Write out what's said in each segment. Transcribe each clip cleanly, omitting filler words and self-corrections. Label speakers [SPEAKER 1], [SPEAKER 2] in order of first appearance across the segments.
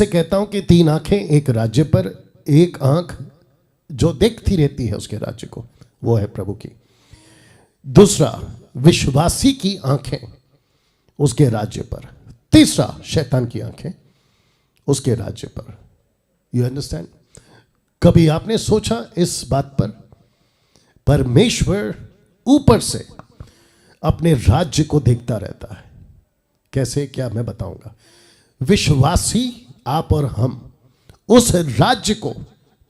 [SPEAKER 1] तुझसे कहता हूं कि 3 आंखें एक राज्य पर, एक आंख जो देखती रहती है उसके राज्य को, वो है प्रभु की। दूसरा, विश्वासी की आंखें उसके राज्य पर। तीसरा, शैतान की आंखें उसके राज्य पर। You understand? कभी आपने सोचा इस बात पर? परमेश्वर ऊपर से अपने राज्य को देखता रहता है। कैसे, क्या मैं बताऊंगा। विश्वासी आप और हम उस राज्य को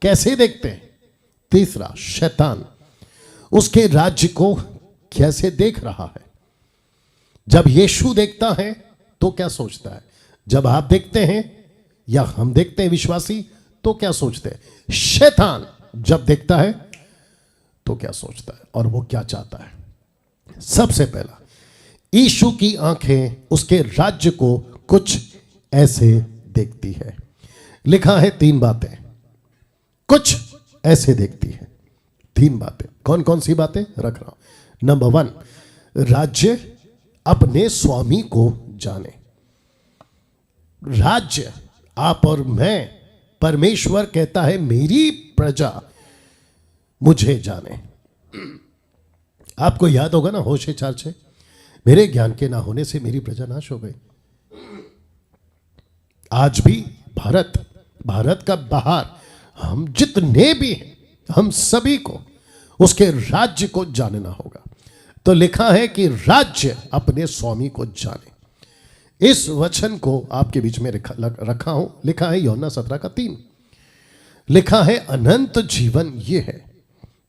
[SPEAKER 1] कैसे देखते हैं। तीसरा, शैतान उसके राज्य को कैसे देख रहा है। जब यीशु देखता है तो क्या सोचता है, जब आप देखते हैं या हम देखते हैं विश्वासी तो क्या सोचते हैं, शैतान जब देखता है तो क्या सोचता है और वो क्या चाहता है। सबसे पहला, यीशु की आंखें उसके राज्य को कुछ ऐसे देखती है। लिखा है 3 बातें कुछ ऐसे देखती है। 3 बातें। कौन कौन सी बातें रख रहा हूं। नंबर 1, राज्य अपने स्वामी को जाने। राज्य आप और मैं, परमेश्वर कहता है मेरी प्रजा मुझे जाने। आपको याद होगा ना होशे 4:6, मेरे ज्ञान के ना होने से मेरी प्रजा नाश हो गई। आज भी भारत का बाहर हम जितने भी हैं, हम सभी को उसके राज्य को जानना होगा। तो लिखा है कि राज्य अपने स्वामी को जाने। इस वचन को आपके बीच में रखा हूं। लिखा है यूहन्ना 17:3। लिखा है अनंत जीवन ये है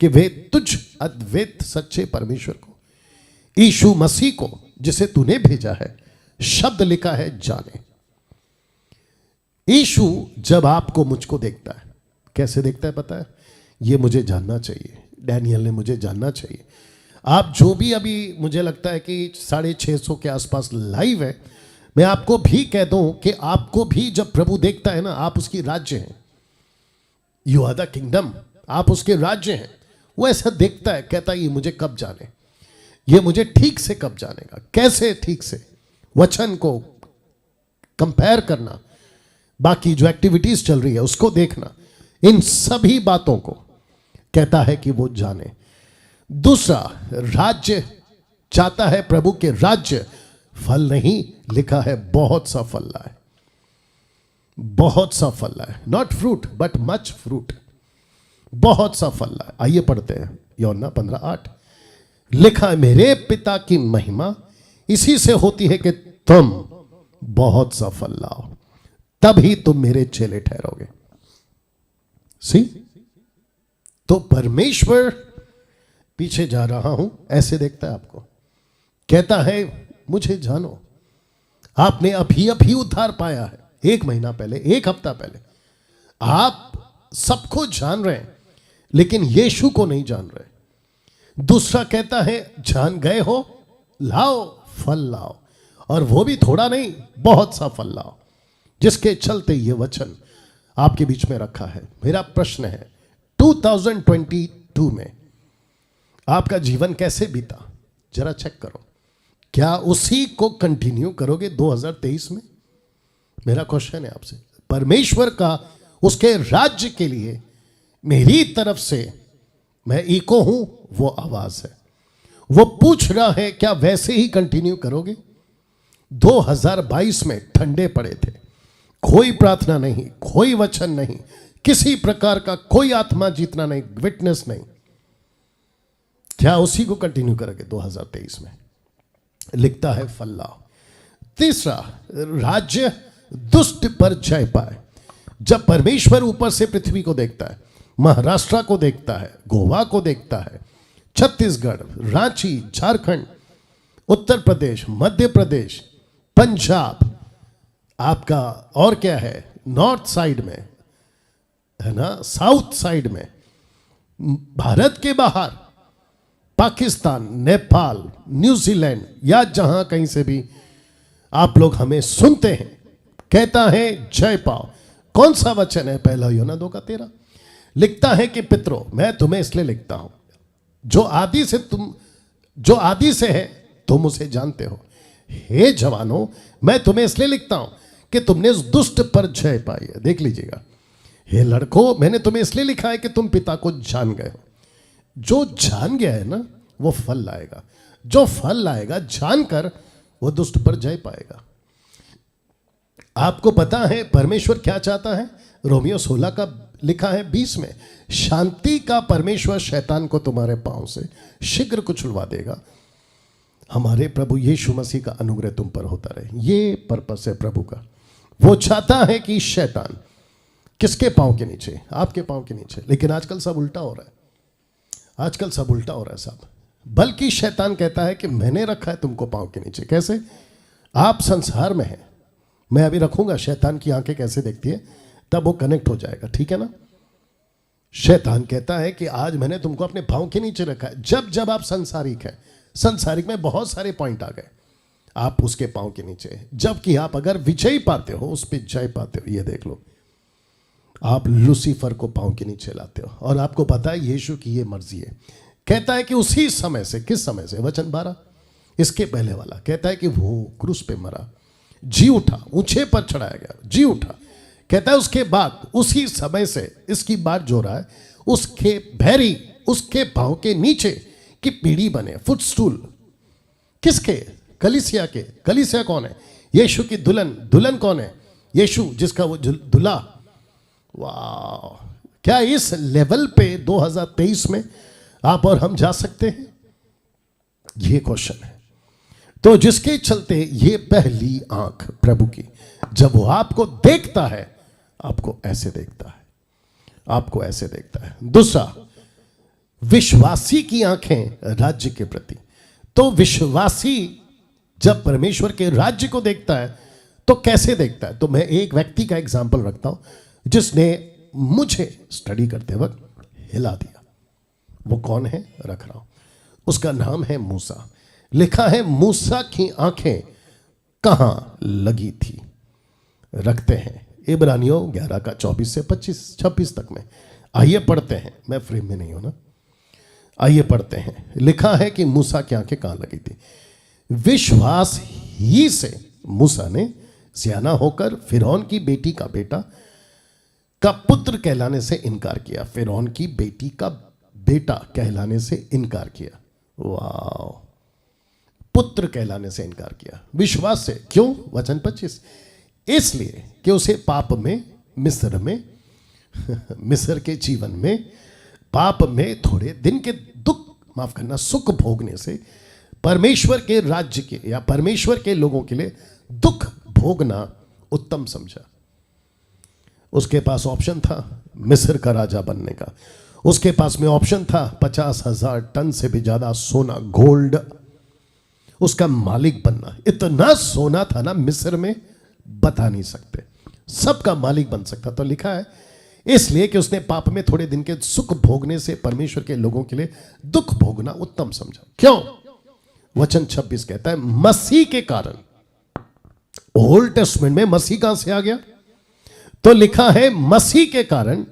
[SPEAKER 1] कि वे तुझ अद्वैत सच्चे परमेश्वर को, यीशु मसीह को जिसे तूने भेजा है, शब्द लिखा है जाने। यीशु जब आपको मुझको देखता है, कैसे देखता है पता है? ये मुझे जानना चाहिए, डैनियल ने मुझे जानना चाहिए। आप जो भी अभी मुझे लगता है कि 650 के आसपास लाइव है, मैं आपको भी कह दूं कि आपको भी जब प्रभु देखता है ना, आप उसकी राज्य हैं। यू आर द किंगडम, आप उसके राज्य हैं। वो ऐसा देखता है, कहता है ये मुझे कब जाने, ये मुझे ठीक से कब जानेगा। कैसे ठीक से? वचन को कंपेयर करना, बाकी जो एक्टिविटीज चल रही है उसको देखना, इन सभी बातों को कहता है कि वो जाने। दूसरा, राज्य चाहता है प्रभु के राज्य, फल नहीं। लिखा है बहुत सा फल लाए, बहुत सा फल लाए, not fruit but much fruit. बहुत सा फल लाए। आइए पढ़ते हैं यूहन्ना 15:8। लिखा है मेरे पिता की महिमा इसी से होती है कि तुम बहुत सा फल लाओ, तभी तुम मेरे चेले ठहरोगे। सी, तो परमेश्वर पीछे जा रहा हूं ऐसे देखता है आपको, कहता है मुझे जानो। आपने अभी अभी उद्धार पाया है, 1 महीना पहले, 1 हफ्ता पहले। आप सबको जान रहे हैं लेकिन यीशु को नहीं जान रहे। दूसरा कहता है जान गए हो, लाओ फल लाओ, और वो भी थोड़ा नहीं, बहुत सा फल लाओ, जिसके चलते ये वचन आपके बीच में रखा है। मेरा प्रश्न है 2022 में आपका जीवन कैसे बीता, जरा चेक करो। क्या उसी को कंटिन्यू करोगे 2023 में? मेरा क्वेश्चन है आपसे। परमेश्वर का उसके राज्य के लिए मेरी तरफ से मैं इको हूं, वो आवाज है, वो पूछ रहा है क्या वैसे ही कंटिन्यू करोगे? 2022 में ठंडे पड़े थे, कोई प्रार्थना नहीं, कोई वचन नहीं, किसी प्रकार का कोई आत्मा जीतना नहीं, विटनेस नहीं। क्या उसी को कंटिन्यू करोगे 2023 में? लिखता है फल लाओ। तीसरा, राज्य दुष्ट पर जय पाए। जब परमेश्वर ऊपर से पृथ्वी को देखता है, महाराष्ट्र को देखता है, गोवा को देखता है, छत्तीसगढ़, रांची, झारखंड, उत्तर प्रदेश, मध्य प्रदेश, पंजाब, आपका और क्या है, नॉर्थ साइड में है ना, साउथ साइड में, भारत के बाहर, पाकिस्तान, नेपाल, न्यूजीलैंड, या जहां कहीं से भी आप लोग हमें सुनते हैं, कहता है जय पाओ। कौन सा वचन है? 1 यूहन्ना 2:13। लिखता है कि पितरों, मैं तुम्हें इसलिए लिखता हूं जो आदि से है तुम उसे जानते हो। हे जवानों, मैं तुम्हें इसलिए लिखता हूं कि तुमने उस दुष्ट पर जय पाई है। देख लीजिएगा, हे लड़कों, मैंने तुम्हें इसलिए लिखा है कि तुम पिता को जान गए हो। जो जान गया है ना, वो फल लाएगा। जो फल लाएगा जानकर, वो दुष्ट पर जय पाएगा। आपको पता है परमेश्वर क्या चाहता है? रोमियो 16 का लिखा है 20 में, शांति का परमेश्वर शैतान को तुम्हारे पांव से शीघ्र कुचलवा देगा। हमारे प्रभु यीशु मसीह का अनुग्रह तुम पर होता रहे। ये पर्पस है प्रभु का। वो चाहता है कि शैतान किसके पांव के नीचे? आपके पांव के नीचे। लेकिन आजकल सब उल्टा हो रहा है। आजकल सब उल्टा हो रहा है साहब। बल्कि शैतान कहता है कि मैंने रखा है तुमको पांव के नीचे। कैसे? आप संसार में हैं। मैं अभी रखूंगा शैतान की आंखें कैसे देखती है, तब वो कनेक्ट हो जाएगा। ठीक है ना? शैतान कहता है कि आज मैंने तुमको अपने पांव के नीचे रखा है। जब जब आप संसारिक हैं, संसारिक में बहुत सारे पॉइंट आ गए, आप उसके पांव के नीचे। जबकि आप अगर विजय पाते हो, उस पर जय पाते हो। ये देख लो, आप लूसीफर को पांव के नीचे लाते हो। और आपको पता है यीशु की ये मर्जी है। कहता है कि उसी समय से, किस समय से? वचन 12 इसके पहले वाला कहता है कि वो क्रूस पे मरा, जी उठा, ऊंचे पर चढ़ाया गया, जी उठा। कहता है उसके बाद उसी समय से, इसकी बात जो रहा है, उसके भैरी उसके पांव के नीचे की पीढ़ी बने, फुटस्टूल। किसके? कलीसिया के। कलीसिया कौन है? यीशु की दुल्हन। दुल्हन कौन है? यीशु, जिसका वो दुल्हा। वाह! क्या इस लेवल पे 2023 में आप और हम जा सकते हैं? ये क्वेश्चन है। तो जिसके चलते ये पहली आंख प्रभु की, जब वो आपको देखता है, आपको ऐसे देखता है, आपको ऐसे देखता है। दूसरा, विश्वासी की आंखें राज्य के प्रति। तो विश्वासी जब परमेश्वर के राज्य को देखता है तो कैसे देखता है? तो मैं एक व्यक्ति का एग्जाम्पल रखता हूं जिसने मुझे स्टडी करते वक्त हिला दिया। वो कौन है? रख रहा हूं। उसका नाम है मूसा। लिखा है मूसा की आंखें कहां लगी थी। रखते हैं इब्रानियों 11 का 24 से 26 तक में। आइए पढ़ते हैं। मैं फ्रेम में नहीं हूं ना। आइए पढ़ते हैं। लिखा है कि मूसा की आंखें कहां लगी थी। विश्वास ही से मूसा ने सियाना होकर फिरौन की बेटी का बेटा का पुत्र कहलाने से इनकार किया। फिरौन की बेटी का बेटा कहलाने से इनकार किया। वाह! पुत्र कहलाने से इनकार किया। विश्वास से। क्यों? वचन 25, इसलिए कि उसे पाप में, मिस्र में मिस्र के जीवन में पाप में थोड़े दिन के दुख, माफ करना, सुख भोगने से परमेश्वर के राज्य के या परमेश्वर के लोगों के लिए दुख भोगना उत्तम समझा। उसके पास ऑप्शन था मिस्र का राजा बनने का। उसके पास में ऑप्शन था 50,000 टन से भी ज्यादा सोना, गोल्ड, उसका मालिक बनना। इतना सोना था ना मिस्र में, बता नहीं सकते। सबका मालिक बन सकता। तो लिखा है इसलिए कि उसने पाप में थोड़े दिन के सुख भोगने से परमेश्वर के लोगों के लिए दुख भोगना उत्तम समझा। क्यों? वचन 26 कहता है मसीह के कारण। ओल्ड टेस्टमेंट में मसीह कहां से आ गया? तो लिखा है मसीह के कारण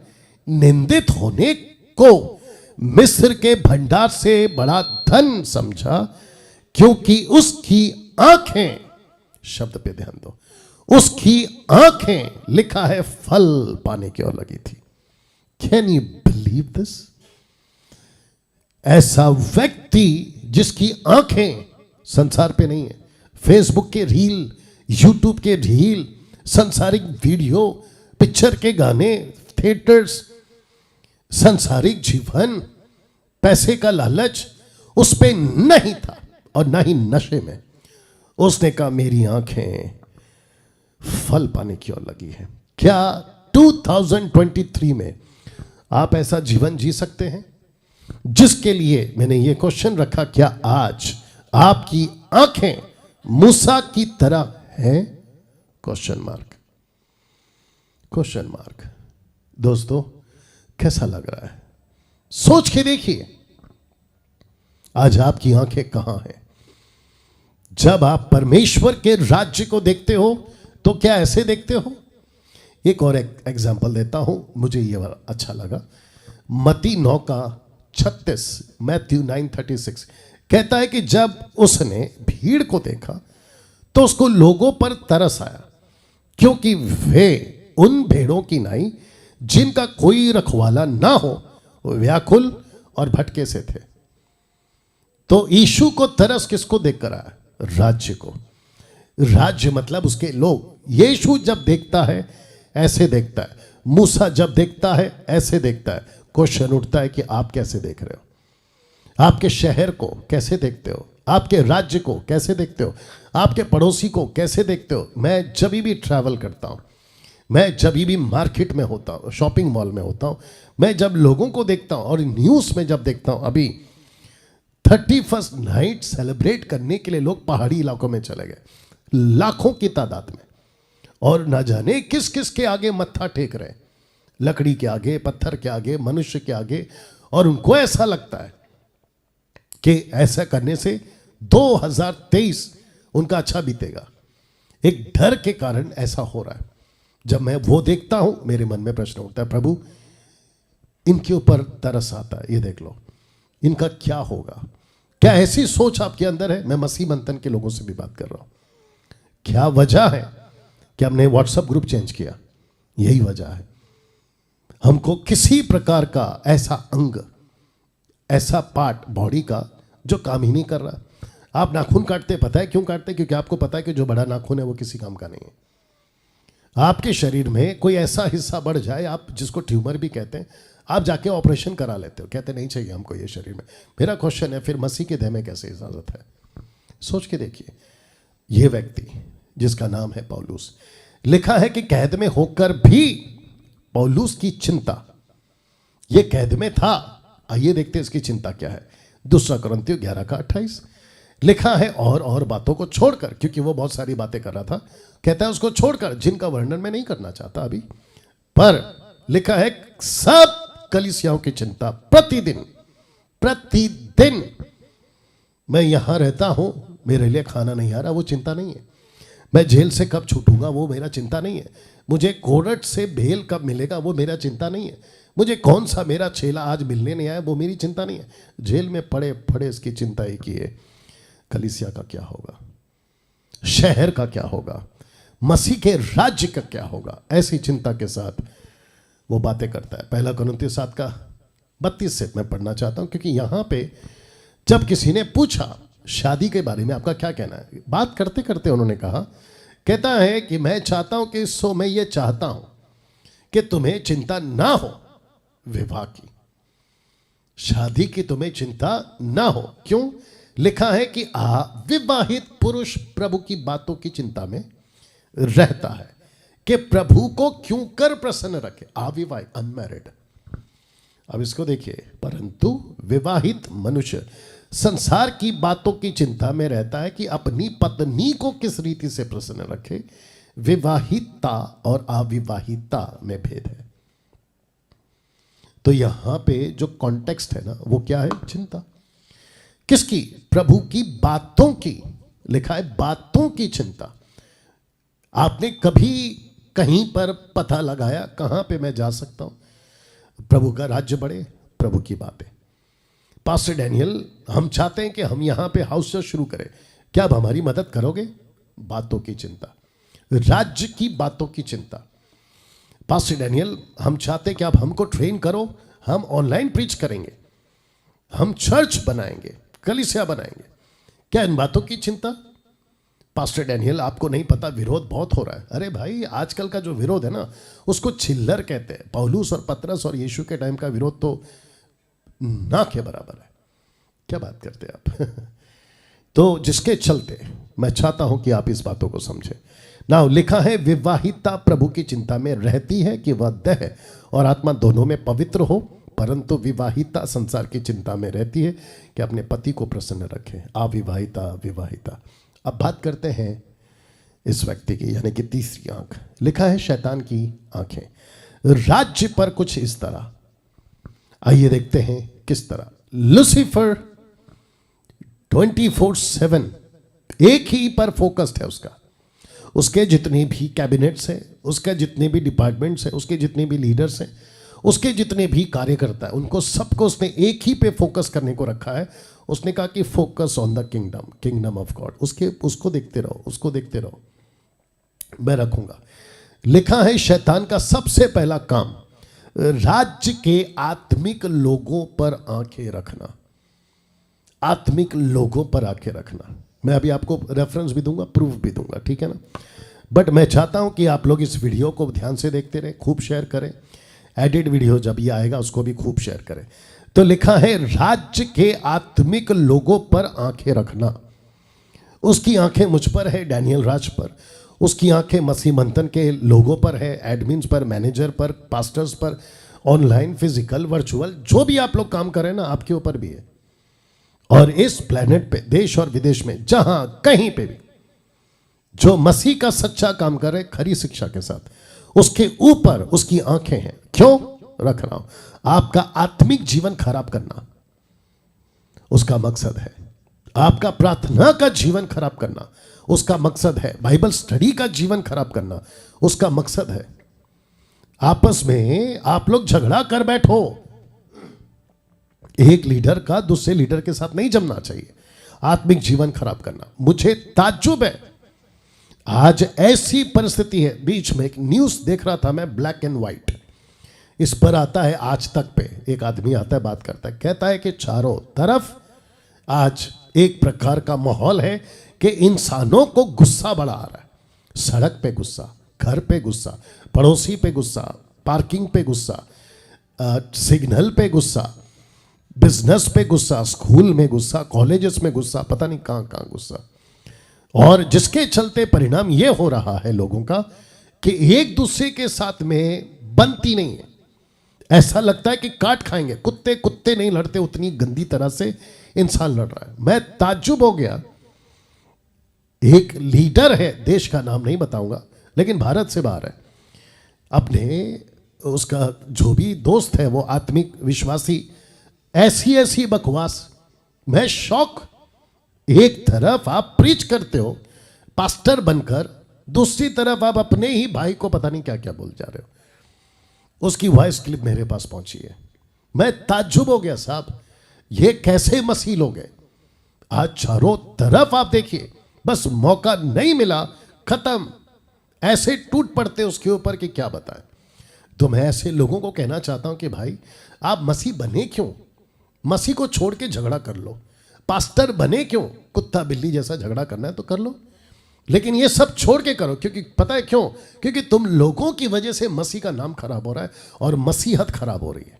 [SPEAKER 1] निंदित होने को मिस्र के भंडार से बड़ा धन समझा, क्योंकि उसकी आंखें, शब्द पे ध्यान दो, उसकी आंखें, लिखा है, फल पाने की ओर लगी थी। Can you believe this? ऐसा व्यक्ति जिसकी आंखें संसार पे नहीं है, फेसबुक के रील, यूट्यूब के रील, संसारिक वीडियो, पिक्चर के गाने, थिएटर्स, संसारिक जीवन, पैसे का लालच उस पे नहीं था और ना ही नशे में। उसने कहा मेरी आंखें फल पाने की ओर लगी है। क्या 2023 में आप ऐसा जीवन जी सकते हैं जिसके लिए मैंने ये क्वेश्चन रखा, क्या आज आपकी आंखें मूसा की तरह हैं? Question mark, question mark. दोस्तों कैसा लग रहा है? सोच के देखिए आज आपकी आंखें कहां हैं। जब आप परमेश्वर के राज्य को देखते हो तो क्या ऐसे देखते हो? एक और एग्जांपल देता हूं, मुझे ये अच्छा लगा। मत्ती 9 का 36, मैथ्यू 9:36 कहता है कि जब उसने भीड़ को देखा तो उसको लोगों पर तरस आया, क्योंकि वे उन भेड़ों की नाई जिनका कोई रखवाला ना हो व्याकुल और भटके से थे। तो यीशु को तरस किसको देखकर आया? राज्य को। राज्य मतलब उसके लोग। यीशु जब देखता है ऐसे देखता है, मूसा जब देखता है ऐसे देखता है। क्वेश्चन उठता है कि आप कैसे देख रहे हो? आपके शहर को कैसे देखते हो? आपके राज्य को कैसे देखते हो? आपके पड़ोसी को कैसे देखते हो? मैं जब भी ट्रैवल करता हूं, मैं जब भी मार्केट में होता हूं, शॉपिंग मॉल में होता हूं, मैं जब लोगों को देखता हूं और न्यूज़ में जब देखता हूं, अभी 31st नाइट सेलिब्रेट करने के लिए लोग पहाड़ी इलाकों में चले गए, लाखों की तादाद में, और ना जाने किस किस के आगे मत्था टेक रहे, लकड़ी के आगे, पत्थर के आगे, मनुष्य के आगे। और उनको ऐसा लगता है कि ऐसा करने से 2023 उनका अच्छा बीतेगा। एक डर के कारण ऐसा हो रहा है। जब मैं वो देखता हूं, मेरे मन में प्रश्न उठता है, प्रभु इनके ऊपर तरस आता है, ये देख लो इनका क्या होगा। क्या ऐसी सोच आपके अंदर है? मैं मसीह मंथन के लोगों से भी बात कर रहा हूं। क्या वजह है कि हमने व्हाट्सएप ग्रुप चेंज किया? यही वजह है। हमको किसी प्रकार का ऐसा अंग, ऐसा पार्ट बॉडी का जो काम ही नहीं कर रहा। आप नाखून काटते, पता है क्यों काटते? क्योंकि आपको पता है कि जो बड़ा नाखून है वो किसी काम का नहीं है। आपके शरीर में कोई ऐसा हिस्सा बढ़ जाए, आप जिसको ट्यूमर भी कहते हैं, आप जाके ऑपरेशन करा लेते हो, कहते नहीं चाहिए हमको ये शरीर में। मेरा क्वेश्चन है, फिर मसीह के देह में कैसे इजाजत है? सोच के देखिए। ये व्यक्ति जिसका नाम है पौलुस, लिखा है कि कैद में होकर भी पौलुस की चिंता, ये कैद में था। आइए देखते हैं इसकी चिंता क्या है। 2 कुरिन्थियों 11:28 लिखा है, और बातों को छोड़कर, क्योंकि वो बहुत सारी बातें कर रहा था, कहता है उसको छोड़कर जिनका वर्णन मैं नहीं करना चाहता अभी, पर लिखा है सब कलीसियाओं की चिंता प्रतिदिन मैं यहां रहता हूं, मेरे लिए खाना नहीं आ रहा, वो चिंता नहीं है। मैं जेल से कब छूटूंगा, वो मेरा चिंता नहीं है। मुझे कोर्ट से बेल कब मिलेगा, वो मेरा चिंता नहीं है। मुझे कौन सा मेरा चेला आज मिलने नहीं आया, वो मेरी चिंता नहीं है। जेल में पड़े पड़े इसकी चिंता ही की है, कलीसिया का क्या होगा, शहर का क्या होगा, मसीह के राज्य का क्या होगा। ऐसी चिंता के साथ वो बातें करता है। 1 कुरिन्थियों 7:32 से मैं पढ़ना चाहता हूं, क्योंकि यहां पे जब किसी ने पूछा शादी के बारे में आपका क्या कहना है, बात करते करते उन्होंने कहा, कहता है कि मैं चाहता हूं कि मैं ये चाहता हूं कि तुम्हें चिंता ना हो विवाह की, शादी की तुम्हें चिंता ना हो। क्यों? लिखा है कि अविवाहित पुरुष प्रभु की बातों की चिंता में रहता है कि प्रभु को क्यों कर प्रसन्न रखे। अविवाहित, अनमैरिड। अब इसको देखिए, परंतु विवाहित मनुष्य संसार की बातों की चिंता में रहता है कि अपनी पत्नी को किस रीति से प्रसन्न रखे। विवाहितता और अविवाहितता में भेद है। तो यहां पे जो कॉन्टेक्स्ट है ना, वो क्या है? चिंता किसकी? प्रभु की बातों की। लिखा है बातों की चिंता। आपने कभी कहीं पर पता लगाया कहां पे मैं जा सकता हूं? प्रभु का राज्य बढ़े, प्रभु की बातें। पास्टर डैनियल, हम चाहते हैं कि हम यहां पे हाउस चर्च शुरू करें, क्या आप हमारी मदद करोगे? बातों की चिंता, राज्य की बातों की चिंता। पास्टर डैनियल, हम चाहते हैं कि आप हमको ट्रेन करो, हम ऑनलाइन प्रीच करेंगे, हम चर्च बनाएंगे, कलीसिया बनाएंगे, क्या इन बातों की चिंता? पास्टर डैनियल, आपको नहीं पता विरोध बहुत हो रहा है। अरे भाई, आजकल का जो विरोध है ना, उसको छिल्लर कहते हैं। पौलुस और पतरस और यीशु के टाइम का विरोध तो ना के बराबर है। क्या बात करते हैं आप? तो जिसके चलते मैं चाहता हूं कि आप इस बातों को समझें। नाउ लिखा है विवाहिता प्रभु की चिंता में रहती है कि वह देह और आत्मा दोनों में पवित्र हो, परंतु विवाहिता संसार की चिंता में रहती है कि अपने पति को प्रसन्न रखे। अविवाहिता, विवाहिता। अब बात करते हैं इस व्यक्ति की, यानी कि तीसरी आंख। लिखा है शैतान की आंखें राज्य पर कुछ इस तरह। आइए देखते हैं किस तरह। लूसीफर 24/7 एक ही पर फोकस्ड है उसका। उसके जितने भी कैबिनेट्स हैं, उसके जितने भी डिपार्टमेंट्स हैं, उसके जितने भी लीडर्स हैं, उसके जितने भी कार्यकर्ता हैं, उनको सबको उसने एक ही पे फोकस करने को रखा है। उसने कहा कि focus on the kingdom of God. उसको देखते रहो, उसको देखते रहो, मैं रखूंगा। लिखा है शैतान का सबसे पहला काम राज्य के आत्मिक लोगों पर आंखें रखना। आत्मिक लोगों पर आंखें रखना। मैं अभी आपको रेफरेंस भी दूंगा, प्रूफ भी दूंगा, ठीक है ना। बट मैं चाहता हूं कि आप लोग इस वीडियो को ध्यान से देखते रहें, खूब शेयर करें। एडिट वीडियो जब ये आएगा उसको भी खूब शेयर करें। तो लिखा है राज्य के आत्मिक लोगों पर आंखें रखना। उसकी आंखें मुझ पर है, डैनियल राज पर। उसकी आंखें मसीह मंथन के लोगों पर है, एडमिन्स पर, मैनेजर पर, पास्टर्स पर, ऑनलाइन, फिजिकल, वर्चुअल, जो भी आप लोग काम करें ना, आपके ऊपर भी है। और इस प्लेनेट पे, देश और विदेश में, जहां कहीं पे भी जो मसीह का सच्चा काम करे खरी शिक्षा के साथ, उसके ऊपर उसकी आंखें हैं। क्यों रख रहा हूं? आपका आत्मिक जीवन खराब करना उसका मकसद है। आपका प्रार्थना का जीवन खराब करना उसका मकसद है। बाइबल स्टडी का जीवन खराब करना उसका मकसद है। आपस में आप लोग झगड़ा कर बैठो, एक लीडर का दूसरे लीडर के साथ नहीं जमना चाहिए। आत्मिक जीवन खराब करना। मुझे ताज्जुब है, आज ऐसी परिस्थिति है। बीच में एक न्यूज देख रहा था मैं, ब्लैक एंड व्हाइट, इस पर आता है आज तक पे। एक आदमी आता है, बात करता है, कहता है कि चारों तरफ आज एक प्रकार का माहौल है कि इंसानों को गुस्सा बड़ा आ रहा है। सड़क पे गुस्सा, घर पे गुस्सा, पड़ोसी पे गुस्सा, पार्किंग पे गुस्सा, सिग्नल पे गुस्सा, बिजनेस पे गुस्सा, स्कूल में गुस्सा, कॉलेजेस में गुस्सा, पता नहीं कहां कहां गुस्सा। और जिसके चलते परिणाम यह हो रहा है लोगों का कि एक दूसरे के साथ में बनती नहीं है। ऐसा लगता है कि काट खाएंगे। कुत्ते कुत्ते नहीं लड़ते, उतनी गंदी तरह से इंसान लड़ रहा है। मैं ताज्जुब हो गया। एक लीडर है, देश का नाम नहीं बताऊंगा, लेकिन भारत से बाहर है, अपने उसका जो भी दोस्त है वो आत्मिक विश्वासी, ऐसी ऐसी बकवास। मैं शौक। एक तरफ आप प्रीच करते हो पास्टर बनकर, दूसरी तरफ आप अपने ही भाई को पता नहीं क्या क्या बोल जा रहे हो। उसकी वॉइस क्लिप मेरे पास पहुंची है। मैं ताज्जुब हो गया, साहब ये कैसे मसीह लोग हैं। आज चारों तरफ आप देखिए, बस मौका नहीं मिला, खत्म, ऐसे टूट पड़ते उसके ऊपर कि क्या बताएं। तो मैं ऐसे लोगों को कहना चाहता हूं कि भाई आप मसीह बने क्यों? मसीह को छोड़ के झगड़ा कर लो। पास्टर बने क्यों? कुत्ता बिल्ली जैसा झगड़ा करना है तो कर लो, लेकिन ये सब छोड़ के करो। क्योंकि पता है क्यों? क्योंकि तुम लोगों की वजह से मसीह का नाम खराब हो रहा है और मसीहत खराब हो रही है।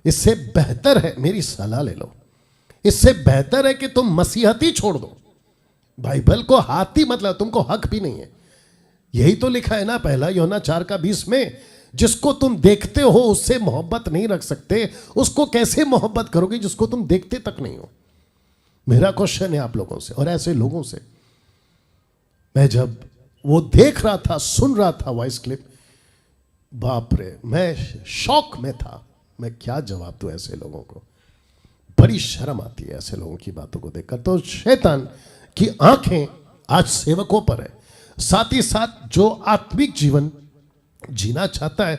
[SPEAKER 1] इससे बेहतर है, मेरी सलाह ले लो, इससे बेहतर है कि तुम मसीहत ही छोड़ दो। बाइबल को हाथ ही मत लगाओ, तुमको हक भी नहीं है। यही तो लिखा है ना, पहला यूहन्ना 4:20 में, जिसको तुम देखते हो उससे मोहब्बत नहीं रख सकते, उसको कैसे मोहब्बत करोगे जिसको तुम देखते तक नहीं हो? मेरा क्वेश्चन है आप लोगों से और ऐसे लोगों से। मैं जब वो देख रहा था, सुन रहा था वॉइस क्लिप, बाप रे, मैं शौक में था। मैं क्या जवाब दूं ऐसे लोगों को? बड़ी शर्म आती है ऐसे लोगों की बातों को देखकर। तो शैतान की आंखें आज सेवकों पर है। साथ ही साथ जो आत्मिक जीवन जीना चाहता है,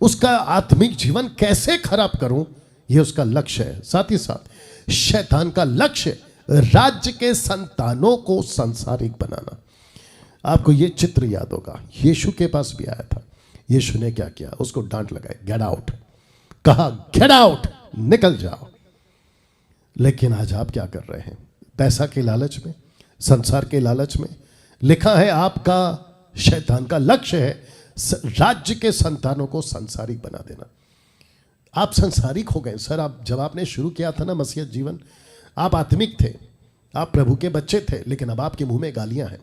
[SPEAKER 1] उसका आत्मिक जीवन कैसे खराब करूं, यह उसका लक्ष्य है। साथ ही साथ शैतान का लक्ष्य राज्य के संतानों को सांसारिक बनाना। आपको यह चित्र याद होगा, यीशु के पास भी आया था। यीशु ने क्या किया? उसको डांट लगाई, गेट आउट, कहा गेट आउट, निकल जाओ। लेकिन आज आप क्या कर रहे हैं? पैसा के लालच में, संसार के लालच में। लिखा है आपका शैतान का लक्ष्य है राज्य के संतानों को सांसारिक बना देना। आप सांसारिक हो गए सर। आप जब आपने शुरू किया था ना मसीहत जीवन, आप आत्मिक थे, आप प्रभु के बच्चे थे, लेकिन अब आपके मुंह में गालियां हैं,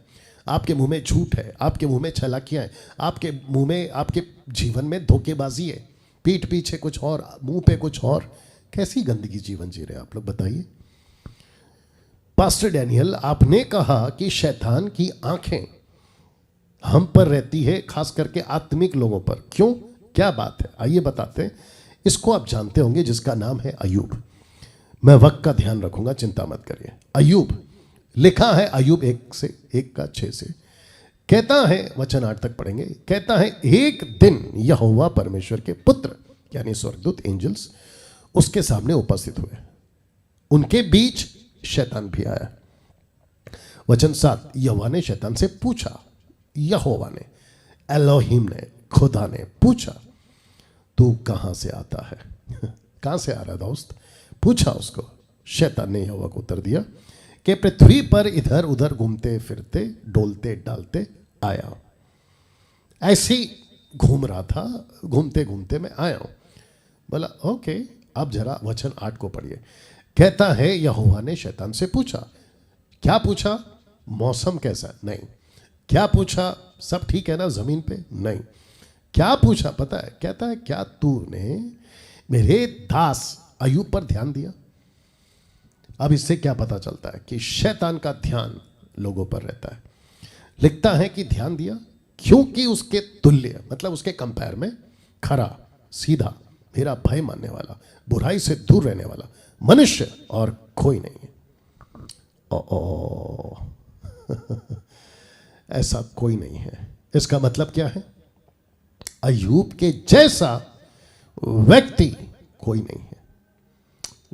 [SPEAKER 1] आपके मुंह में झूठ है, आपके मुंह में चालाकियां हैं, आपके मुंह में, आपके जीवन में धोखेबाजी है, पीठ पीछे कुछ और, मुंह पे कुछ और। कैसी गंदगी जीवन जी रहे आप लोग, बताइए। पास्टर डैनियल, आपने कहा कि शैतान की आंखें हम पर रहती है, खास करके आत्मिक लोगों पर। क्यों, क्या बात है? आइए बताते हैं। इसको आप जानते होंगे, जिसका नाम है अय्यूब। मैं वक्त का ध्यान रखूंगा, चिंता मत करिए। अय्यूब लिखा है, अय्यूब 1:6 से कहता है, वचन 8 तक पढ़ेंगे। कहता है, एक दिन यहोवा परमेश्वर के पुत्र यानी स्वर्गदूत, एंजल्स, उसके सामने उपस्थित हुए। उनके बीच शैतान भी आया। वचन 7, यहोवा ने शैतान से पूछा, यहोवा ने, एलोहिम ने, खुदा ने पूछा, तू कहां से आता है? कहां से आ रहा दोस्त? पूछा उसको। शैतान ने यहोवा को उत्तर दिया कि पृथ्वी पर इधर उधर घूमते फिरते डोलते डालते आया। ऐसे ही घूम रहा था, घूमते घूमते मैं आया हूं। बोला ओके, अब जरा वचन 8 को पढ़िए। कहता है यहोवा ने शैतान से पूछा। क्या पूछा? मौसम कैसा? नहीं। क्या पूछा? सब ठीक है ना जमीन पे? नहीं। क्या पूछा पता है? कहता है क्या तूने मेरे दास अय्यूब पर ध्यान दिया? अब इससे क्या पता चलता है कि शैतान का ध्यान लोगों पर रहता है। लिखता है कि ध्यान दिया क्योंकि उसके तुल्य, मतलब उसके कंपेयर में खरा, सीधा, मेरा भय मानने वाला, बुराई से दूर रहने वाला मनुष्य और कोई नहीं है। ऐसा कोई नहीं है। इसका मतलब क्या है? अय्यूब के जैसा व्यक्ति कोई नहीं है।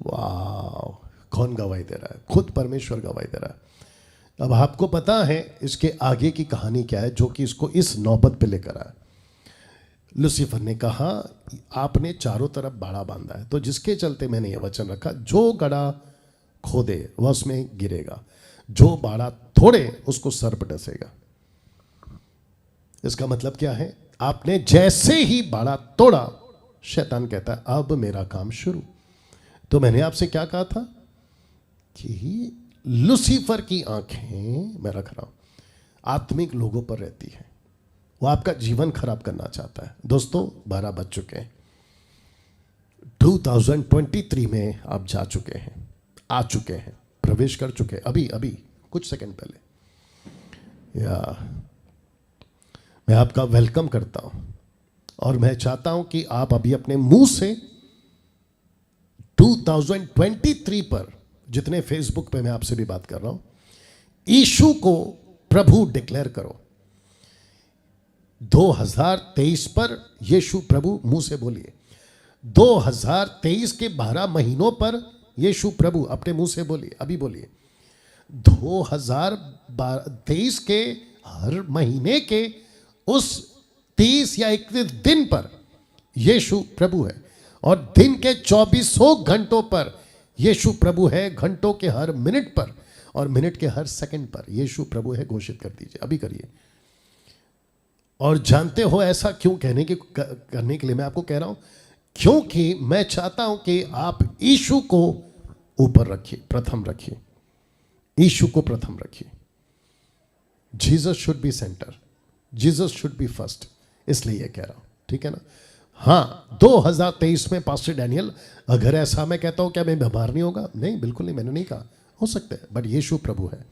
[SPEAKER 1] वाह! कौन गवाही दे रहा है? खुद परमेश्वर गवाही दे रहा है। अब आपको पता है इसके आगे की कहानी क्या है, जो कि इसको इस नौबत पे लेकर आया। लूसीफर ने कहा आपने चारों तरफ बाड़ा बांधा है, तो जिसके चलते मैंने यह वचन रखा, जो गड़ा खोदे वह उसमें गिरेगा, जो बाड़ा तोड़े उसको सर्प डसेगा। इसका मतलब क्या है? आपने जैसे ही बाड़ा तोड़ा, शैतान कहता है अब मेरा काम शुरू। तो मैंने आपसे क्या कहा था कि लूसीफर की आंखें, मैं रख रहा हूं, आत्मिक लोगों पर रहती है। वो आपका जीवन खराब करना चाहता है। दोस्तों 12 बज चुके हैं। 2023 में आप जा चुके हैं, आ चुके हैं, प्रवेश कर चुके हैं, अभी कुछ सेकंड पहले। या मैं आपका वेलकम करता हूं और मैं चाहता हूं कि आप अभी अपने मुंह से 2023 पर, जितने फेसबुक पे मैं आपसे भी बात कर रहा हूं, यीशु को प्रभु डिक्लेयर करो। 2023 पर यीशु प्रभु मुंह से बोलिए। 2023 के 12 महीनों पर यीशु प्रभु अपने मुंह से बोलिए, अभी बोलिए। 2023 के हर महीने के उस 30 या 31 दिन पर यीशु प्रभु है, और दिन के 24 घंटों पर यीशु प्रभु है, घंटों के हर मिनट पर और मिनट के हर सेकंड पर यीशु प्रभु है। घोषित कर दीजिए, अभी करिए। और जानते हो ऐसा क्यों करने के लिए मैं आपको कह रहा हूं? क्योंकि मैं चाहता हूं कि आप यीशु को ऊपर रखिए, प्रथम रखिए। यीशु को प्रथम रखिए। Jesus should be centre, Jesus should be first, इसलिए ये कह रहा हूं, ठीक है ना? हाँ, 2023 में पास्टर डैनियल, अगर ऐसा मैं कहता हूं क्या मैं बीमार नहीं होगा? नहीं, बिल्कुल नहीं, मैंने नहीं कहा। हो सकता है, बट यीशु प्रभु है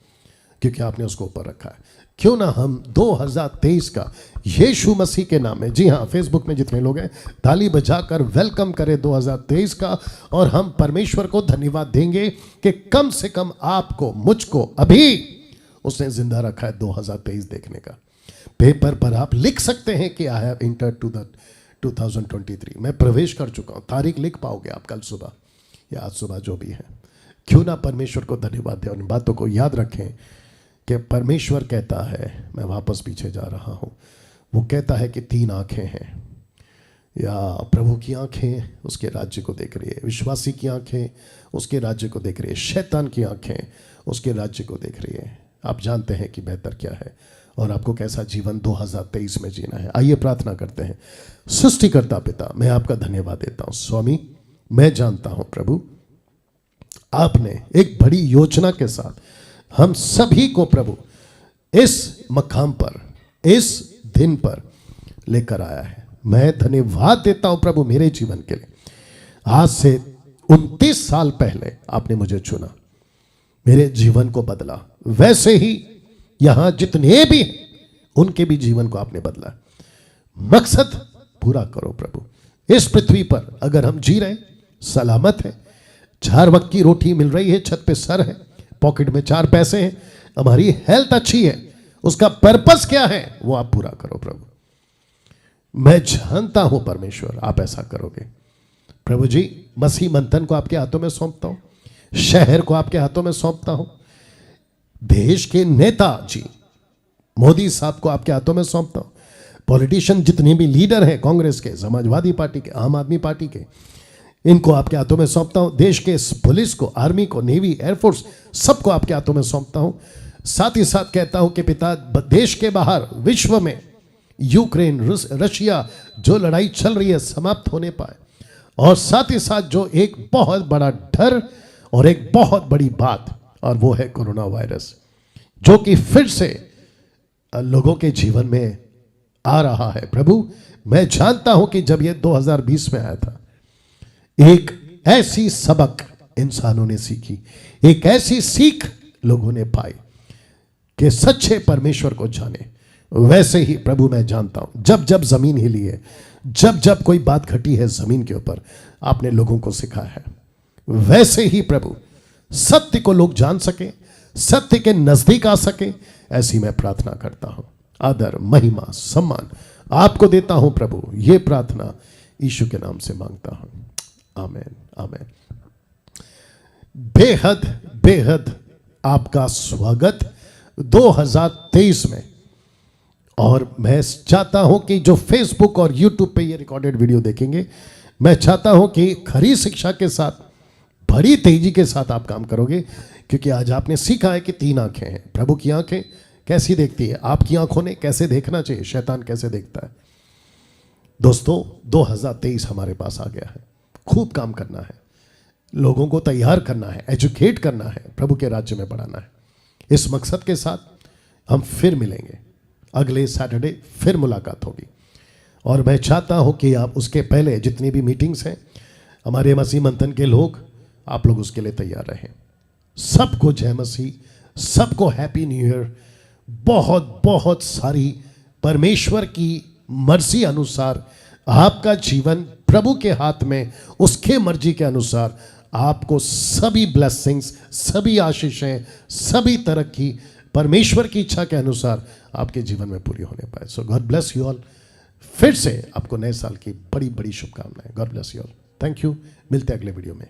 [SPEAKER 1] क्योंकि आपने उसको ऊपर रखा है। क्यों ना हम 2023 का यीशु मसीह के नाम में, जी हाँ, फेसबुक में जितने लोग हैं, ताली बजाकर वेलकम करें 2023 का। और हम परमेश्वर को धन्यवाद देंगे कि कम से कम आपको, मुझको अभी उसने जिंदा रखा है 2023 देखने का। पेपर पर आप लिख सकते हैं कि I have entered to the 2023, मैं प्रवेश कर चुका हूं। तारीख लिख पाओगे आप कल सुबह या आज सुबह, जो भी है। क्यों ना परमेश्वर को धन्यवाद दें। उन बातों को याद रखें कि परमेश्वर कहता है, मैं वापस पीछे जा रहा हूं, वो कहता है कि 3 आंखें हैं, या प्रभु की आंखें उसके राज्य को देख रही है, विश्वासी की आंखें उसके राज्य को देख रही है, शैतान की आंखें उसके राज्य को देख रही है। आप जानते हैं कि बेहतर क्या है और आपको कैसा जीवन 2023 में जीना है। आइए प्रार्थना करते हैं। सृष्टिकर्ता पिता, मैं आपका धन्यवाद देता हूं। स्वामी, मैं जानता हूं प्रभु, आपने एक बड़ी योजना के साथ हम सभी को प्रभु इस मकाम पर, इस दिन पर लेकर आया है। मैं धन्यवाद देता हूं प्रभु मेरे जीवन के लिए। आज से 29 साल पहले आपने मुझे चुना, मेरे जीवन को बदला। वैसे ही यहां जितने भी उनके भी जीवन को आपने बदला। मकसद पूरा करो प्रभु। इस पृथ्वी पर अगर हम जी रहे, सलामत है, 4 वक्त की रोटी मिल रही है, छत पे सर है, पॉकेट में 4 पैसे हैं, हमारी हेल्थ अच्छी है, उसका पर्पस क्या है वो आप पूरा करो प्रभु। मैं जानता हूं परमेश्वर आप ऐसा करोगे प्रभु जी। मसीह मंथन को आपके हाथों में सौंपता हूं, शहर को आपके हाथों में सौंपता हूं, देश के नेता जी मोदी साहब को आपके हाथों में सौंपता हूं, पॉलिटिशियन जितने भी लीडर हैं कांग्रेस के, समाजवादी पार्टी के, आम आदमी पार्टी के, इनको आपके हाथों में सौंपता हूं। देश के पुलिस को, आर्मी को, नेवी, एयरफोर्स, सबको आपके हाथों में सौंपता हूं। साथ ही साथ कहता हूं कि पिता, देश के बाहर विश्व में यूक्रेन, रशिया जो लड़ाई चल रही है समाप्त होने पाए, और साथ ही साथ जो एक बहुत बड़ा डर और एक बहुत बड़ी बात, और वो है कोरोना वायरस, जो कि फिर से लोगों के जीवन में आ रहा है। प्रभु, मैं जानता हूं कि जब ये 2020 में आया था, एक ऐसी सबक इंसानों ने सीखी, एक ऐसी सीख लोगों ने पाई कि सच्चे परमेश्वर को जाने। वैसे ही प्रभु मैं जानता हूं, जब जब जमीन हिली है, जब जब कोई बात घटी है जमीन के ऊपर, आपने लोगों को सिखाया है। वैसे ही प्रभु सत्य को लोग जान सके, सत्य के नजदीक आ सके, ऐसी मैं प्रार्थना करता हूं। आदर, महिमा, सम्मान आपको देता हूं प्रभु। ये प्रार्थना यीशु के नाम से मांगता हूं। आमीन, आमीन। बेहद बेहद आपका स्वागत 2023 में। और मैं चाहता हूं कि जो फेसबुक और यूट्यूब पे ये रिकॉर्डेड वीडियो देखेंगे, मैं चाहता हूं कि खरी शिक्षा के साथ, बड़ी तेजी के साथ आप काम करोगे, क्योंकि आज आपने सीखा है कि 3 आंखें हैं। प्रभु की आंखें कैसी देखती है, आपकी आंखों ने कैसे देखना चाहिए, शैतान कैसे देखता है। दोस्तों, 2023 हमारे पास आ गया है। खूब काम करना है, लोगों को तैयार करना है, एजुकेट करना है, प्रभु के राज्य में बढ़ाना है। इस मकसद के साथ हम फिर मिलेंगे। अगले सैटरडे फिर मुलाकात होगी, और मैं चाहता हूं कि आप उसके पहले जितनी भी मीटिंग्स हैं, हमारे मसीह मंथन के लोग, आप लोग उसके लिए तैयार रहें। सबको जय मसीह, सबको हैप्पी न्यू ईयर। बहुत बहुत सारी परमेश्वर की मर्जी अनुसार आपका जीवन प्रभु के हाथ में, उसके मर्जी के अनुसार आपको सभी ब्लेसिंग्स, सभी आशीषें, सभी तरक्की परमेश्वर की इच्छा के अनुसार आपके जीवन में पूरी होने पाए। सो गॉड ब्लेस यू ऑल। फिर से आपको नए साल की बड़ी बड़ी शुभकामनाएं। God bless you all. Thank you. मिलते हैं अगले वीडियो में।